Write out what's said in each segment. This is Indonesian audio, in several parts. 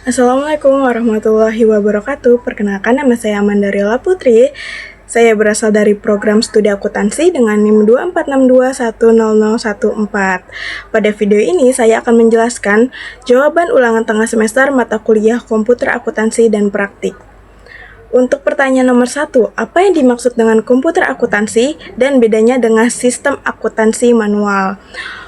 Assalamualaikum warahmatullahi wabarakatuh. Perkenalkan, nama saya Amandarila Putri. Saya berasal dari program studi akuntansi dengan NIM 246210014. Pada video ini saya akan menjelaskan jawaban ulangan tengah semester mata kuliah komputer akuntansi dan praktik. Untuk pertanyaan nomor 1, apa yang dimaksud dengan komputer akuntansi dan bedanya dengan sistem akuntansi manual?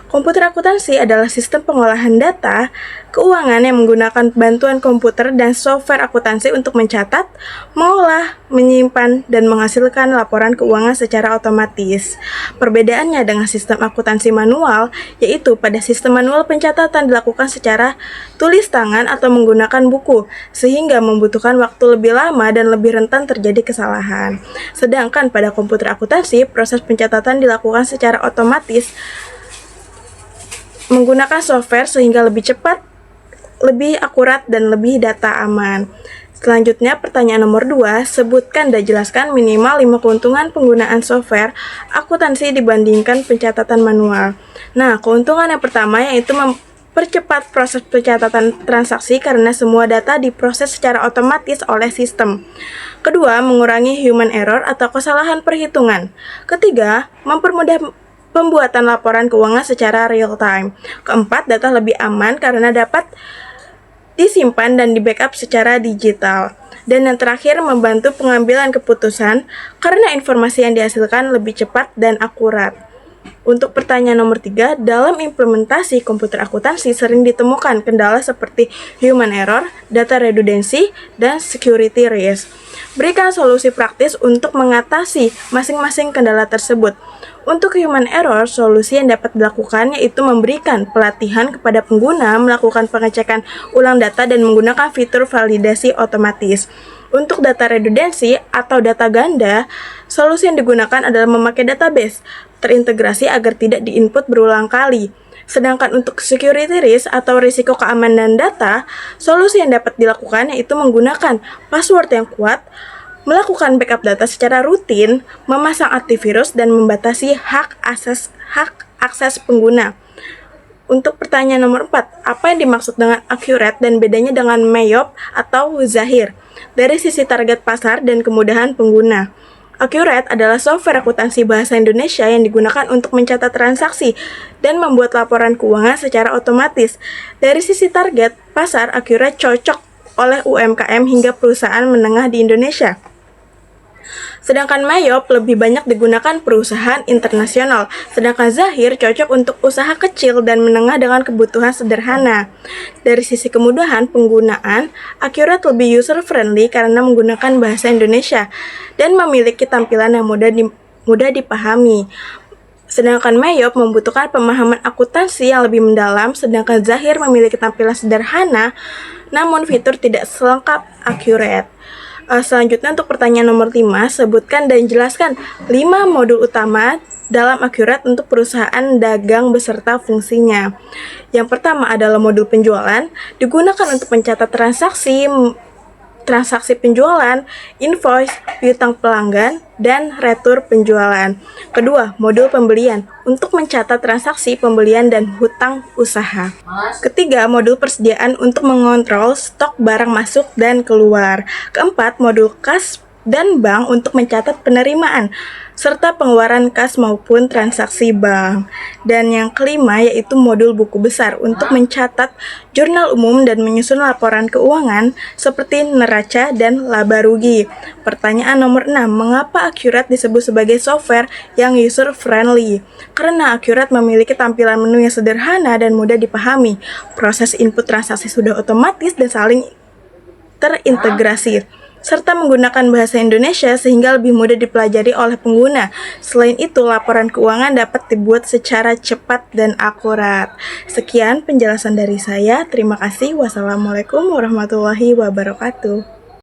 Komputer akuntansi adalah sistem pengolahan data keuangan yang menggunakan bantuan komputer dan software akuntansi untuk mencatat, mengolah, menyimpan, dan menghasilkan laporan keuangan secara otomatis. Perbedaannya dengan sistem akuntansi manual, yaitu pada sistem manual pencatatan dilakukan secara tulis tangan atau menggunakan buku, sehingga membutuhkan waktu lebih lama dan lebih rentan terjadi kesalahan. Sedangkan pada komputer akuntansi, proses pencatatan dilakukan secara otomatis menggunakan software sehingga lebih cepat, lebih akurat, dan lebih data aman. Selanjutnya, pertanyaan nomor 2, sebutkan dan jelaskan minimal 5 keuntungan penggunaan software akuntansi dibandingkan pencatatan manual. Nah, keuntungan yang pertama yaitu mempercepat proses pencatatan transaksi karena semua data diproses secara otomatis oleh sistem. Kedua, mengurangi human error atau kesalahan perhitungan. Ketiga, mempermudah pembuatan laporan keuangan secara real time. Keempat, data lebih aman karena dapat disimpan dan di-backup secara digital. Dan yang terakhir, membantu pengambilan keputusan karena informasi yang dihasilkan lebih cepat dan akurat. Untuk pertanyaan nomor 3, dalam implementasi komputer akuntansi sering ditemukan kendala seperti human error, data redundancy, dan security risk. Berikan solusi praktis untuk mengatasi masing-masing kendala tersebut. Untuk human error, solusi yang dapat dilakukan yaitu memberikan pelatihan kepada pengguna, melakukan pengecekan ulang data, dan menggunakan fitur validasi otomatis. Untuk data redundancy atau data ganda, solusi yang digunakan adalah memakai database terintegrasi agar tidak diinput berulang kali. Sedangkan untuk security risk atau risiko keamanan data, solusi yang dapat dilakukan yaitu menggunakan password yang kuat, melakukan backup data secara rutin, memasang antivirus, dan membatasi hak akses pengguna. Untuk pertanyaan nomor 4, apa yang dimaksud dengan accurate dan bedanya dengan meyop atau zahir? Dari sisi target pasar dan kemudahan pengguna. Accurate adalah software akuntansi bahasa Indonesia yang digunakan untuk mencatat transaksi dan membuat laporan keuangan secara otomatis. Dari sisi target pasar, Accurate cocok oleh UMKM hingga perusahaan menengah di Indonesia. Sedangkan meyop lebih banyak digunakan perusahaan internasional, sedangkan zahir cocok untuk usaha kecil dan menengah dengan kebutuhan sederhana. Dari sisi kemudahan penggunaan, Accurate lebih user-friendly karena menggunakan bahasa Indonesia dan memiliki tampilan yang mudah dipahami. Sedangkan meyop membutuhkan pemahaman akuntansi yang lebih mendalam, sedangkan zahir memiliki tampilan sederhana, namun fitur tidak selengkap Accurate. Selanjutnya untuk pertanyaan nomor 5, sebutkan dan jelaskan 5 modul utama dalam Accurate untuk perusahaan dagang beserta fungsinya. Yang pertama adalah modul penjualan, digunakan untuk mencatat transaksi penjualan, invoice, piutang pelanggan, dan retur penjualan. Kedua, modul pembelian untuk mencatat transaksi pembelian dan hutang usaha. Ketiga, modul persediaan untuk mengontrol stok barang masuk dan keluar. Keempat, modul kas dan bank untuk mencatat penerimaan serta pengeluaran kas maupun transaksi bank. Dan yang kelima yaitu modul buku besar untuk mencatat jurnal umum dan menyusun laporan keuangan seperti neraca dan laba rugi. Pertanyaan nomor 6, mengapa Accurate disebut sebagai software yang user friendly? Karena Accurate memiliki tampilan menu yang sederhana dan mudah dipahami. Proses input transaksi sudah otomatis dan saling terintegrasi, serta menggunakan bahasa Indonesia sehingga lebih mudah dipelajari oleh pengguna. Selain itu, laporan keuangan dapat dibuat secara cepat dan akurat. Sekian penjelasan dari saya. Terima kasih. Wassalamualaikum warahmatullahi wabarakatuh.